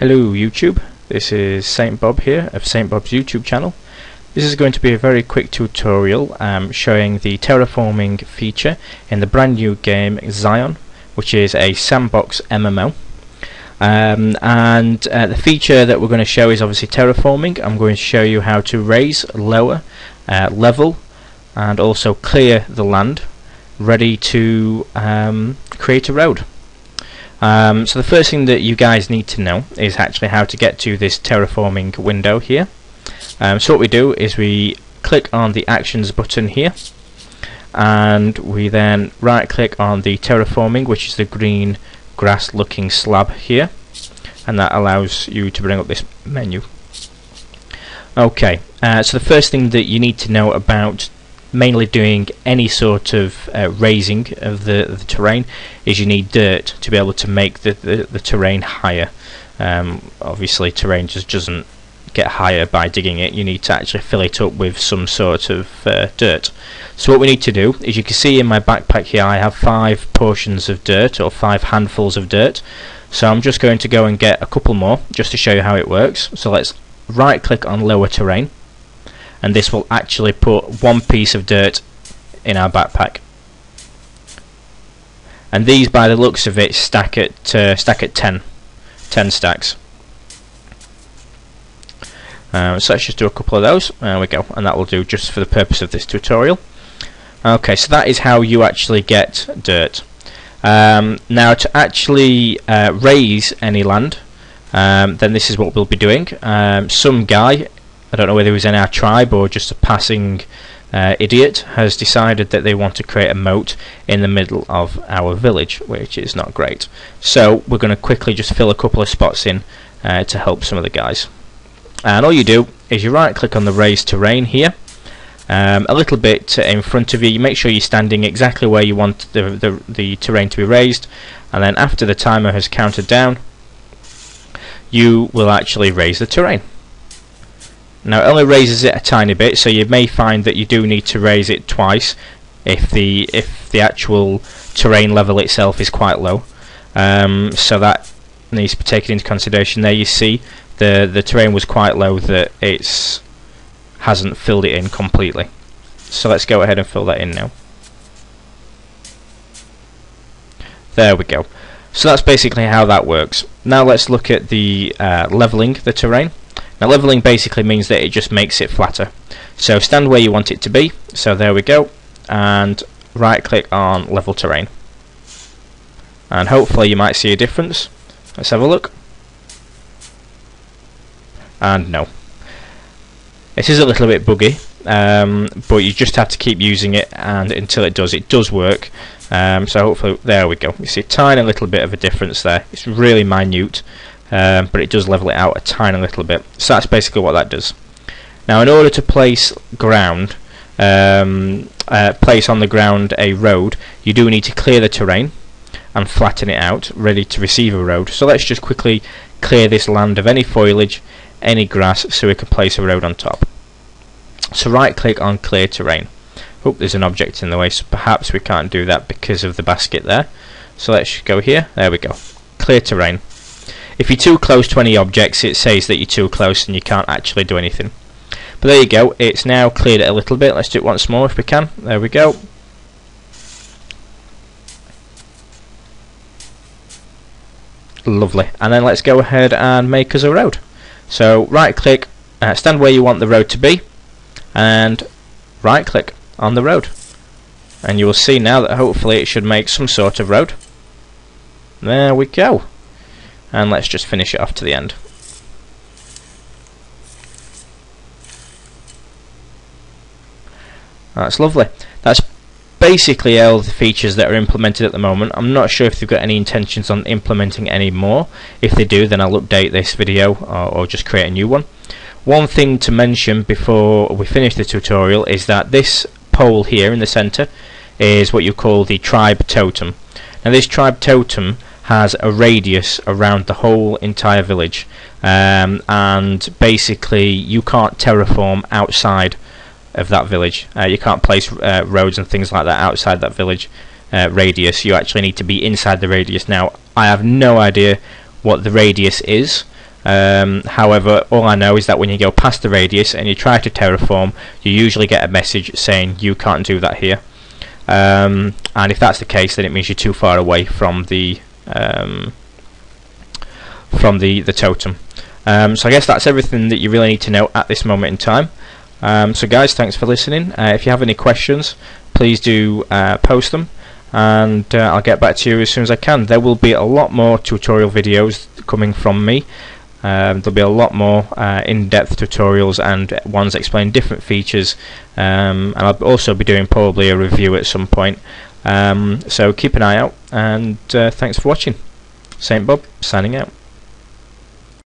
Hello YouTube, this is Saint Bob here of Saint Bob's YouTube channel. This is going to be a very quick tutorial showing the terraforming feature in the brand new game Xsyon, which is a sandbox MMO. The feature that we're going to show is obviously terraforming. I'm going to show you how to raise, lower, level and also clear the land ready to create a road. So the first thing that you guys need to know is actually how to get to this terraforming window here. So what we do is we click on the actions button here, and we then right click on the terraforming, which is the green grass looking slab here, and that allows you to bring up this menu. Okay, so the first thing that you need to know about mainly doing any sort of raising of the terrain is you need dirt to be able to make the terrain higher. Obviously terrain just doesn't get higher by digging it. You need to actually fill it up with some sort of dirt. So what we need to do is, you can see in my backpack here I have 5 portions of dirt, or 5 handfuls of dirt. So I'm just going to go and get a couple more just to show you how it works. So let's right click on lower terrain, and this will actually put 1 piece of dirt in our backpack. And these, by the looks of it, stack at 10 stacks. So let's just do a couple of those. There we go, and that will do just for the purpose of this tutorial. Okay, so that is how you actually get dirt. Now to actually raise any land, then this is what we'll be doing. Some guy, I don't know whether he was in our tribe or just a passing idiot, has decided that they want to create a moat in the middle of our village, which is not great. So we're going to quickly just fill a couple of spots in to help some of the guys. And all you do is you right click on the raised terrain here, a little bit in front of you. You make sure you're standing exactly where you want the terrain to be raised, and then after the timer has counted down, you will actually raise the terrain. Now it only raises it a tiny bit, so you may find that you do need to raise it twice if the actual terrain level itself is quite low. So that needs to be taken into consideration. There you see the terrain was quite low, that it hasn't filled it in completely. So let's go ahead and fill that in now. There we go. So that's basically how that works. Now let's look at the leveling the terrain. Now leveling basically means that it just makes it flatter. So stand where you want it to be. So there we go, and right click on level terrain, and hopefully you might see a difference. Let's have a look. And no, it is a little bit buggy, but you just have to keep using it, and until it does work. So hopefully, there we go, you see a tiny little bit of a difference there. It's really minute, but it does level it out a tiny little bit. So that's basically what that does. Now in order to place on the ground a road, you do need to clear the terrain and flatten it out, ready to receive a road. So let's just quickly clear this land of any foliage, any grass, so we can place a road on top. So right click on clear terrain. Hope there's an object in the way, so perhaps we can't do that because of the basket there. So let's go here. There we go, clear terrain. If you're too close to any objects, it says that you're too close and you can't actually do anything. But there you go, it's now cleared it a little bit. Let's do it once more if we can. There we go. Lovely. And then let's go ahead and make us a road. So right click, stand where you want the road to be, and right click on the road, and you will see now that hopefully it should make some sort of road. There we go. And let's just finish it off to the end. That's lovely. That's basically all the features that are implemented at the moment. I'm not sure if they've got any intentions on implementing any more. If they do, then I'll update this video or just create a new one. One thing to mention before we finish the tutorial is that this pole here in the center is what you call the tribe totem. Now this tribe totem has a radius around the whole entire village, and basically you can't terraform outside of that village. You can't place roads and things like that outside that village radius. You actually need to be inside the radius. Now I have no idea what the radius is, However, all I know is that when you go past the radius and you try to terraform, you usually get a message saying you can't do that here. And if that's the case, then it means you're too far away from the totem. So I guess that's everything that you really need to know at this moment in time. So guys, thanks for listening. If you have any questions, please do post them, and I'll get back to you as soon as I can. There will be a lot more tutorial videos coming from me. There'll be a lot more in-depth tutorials and ones explain different features, and I'll also be doing probably a review at some point. So keep an eye out, and thanks for watching. Saint Bob signing out.